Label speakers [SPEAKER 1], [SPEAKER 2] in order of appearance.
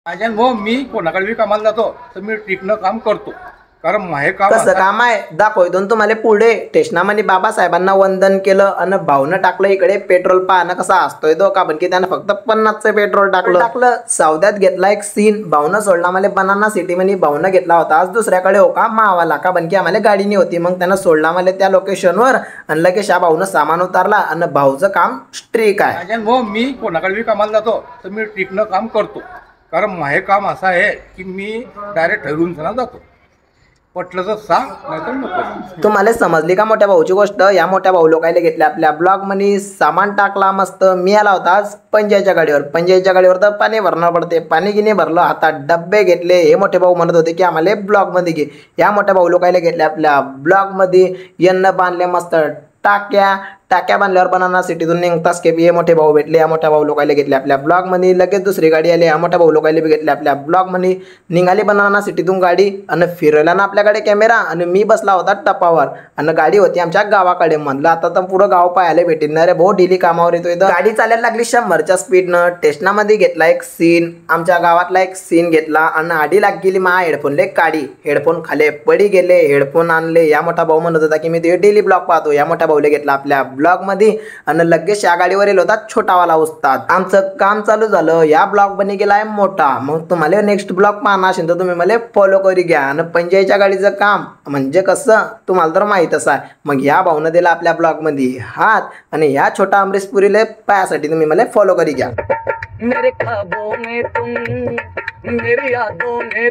[SPEAKER 1] माझ्या भाऊ मी कोणाकडे बी कामाला जातो तर मी ट्रिकनं काम करतो, कारण माझे काम
[SPEAKER 2] कसं काम आहे दाखवतो तुम्हाला पुढे. स्टेशनामध्ये बाबासाहेबांना वंदन केलं आणि भाऊनं टाकलं इकडे पेट्रोल. पाहणं कसा असतोय तो का, पण की त्यानं फक्त 50चं पेट्रोल टाकलं. सौद्यात घेतला एक सीन. भाऊनं सोडला मला बनाना सिटी मध्ये. भाऊनं घेतला होता आज दुसऱ्याकडे हो का मावाला का, पण की आम्हाला गाडी नाही होती. मग त्यानं सोडला मला त्या लोकेशनवर आणि लगेच भाऊनं सामान उतारला. आणि भाऊचं काम स्ट्रीक आहे.
[SPEAKER 1] माझ्या भाऊ मी कोणाकडे बी कामाला जातो तर मी ट्रिकनं काम करतो, कारण माझे काम असं आहे की मी डायरेक्ट ठरवून जातो. पटलं तर सांग, नाही तर नको.
[SPEAKER 2] तुम्हाला समजली का मोठ्या भाऊची गोष्ट. या मोठ्या भाऊ लोकायला घेतले आपल्या ब्लॉग मध्ये. सामान टाकला मस्त. मी आला होता आज पंजाच्या गाडीवर. पंजाच्या गाडीवर तर पाणी भरणं पडते. पाणी गिने भरलं, हातात डब्बे घेतले. हे मोठे भाऊ म्हणत होते की आम्हाला ब्लॉग मध्ये घे. या मोठ्या भाऊ लोकायला घेतले आपल्या ब्लॉग मध्ये. यांना बांधले मस्त टाक्या बांधल्यावर बनाना सिटीतून निघताच के हे मोठे भाऊ भेटले. या मोठ्या भाऊ लोकायला घेतले आपल्या ब्लॉग मध्ये. लगेच दुसरी गाडी आली. या मोठ्या भाऊ लोकायला बी घेतले आपल्या ब्लॉग मध्ये. निघाली बनाना सिटीतून गाडी आणि फिरवला ना आपल्याकडे कॅमेरा. आणि मी बसला होता टपावर आणि गाडी होती आमच्या गावाकडे. म्हणलं आता तर पुरं गाव पाहायला भेटेल ना रे भाऊ, डेली कामावर येतोय. गाडी चालायला लागली 100च्या स्पीडनं. स्टेशनामध्ये घेतला एक सीन. आमच्या गावातला एक सीन घेतला आणि आडी लाग गेली मा हेडफोनले काढी. हेडफोन खाले पडी गेले. हेडफोन आणले. या मोठा भाऊ म्हणत होता की मी ते डेली ब्लॉग पाहतो. या मोठ्या भाऊले घेतला आपल्या ब्लॉग मध्ये आणि लगेच या गाडीवर येलो होता छोटावाला उस्ताद. आमचं काम चालू झालं. या ब्लॉग बनी गेलाय मोठा. मग तुम्हाला नेक्स्ट ब्लॉग पाहणार असेल तर तुम्ही मला फॉलो करी घ्या. आणि पंजाच्या गाडीचं काम म्हणजे कसं तुम्हाला तर माहीतच आहे. मग या भाऊनं दिला आपल्या ब्लॉग मध्ये हात. आणि ह्या छोटा अमरीशपुरीला पायासाठी तुम्ही मला फॉलो करी घ्या.
[SPEAKER 3] मेरे ख्वाबों में तुम, मेरी यादों में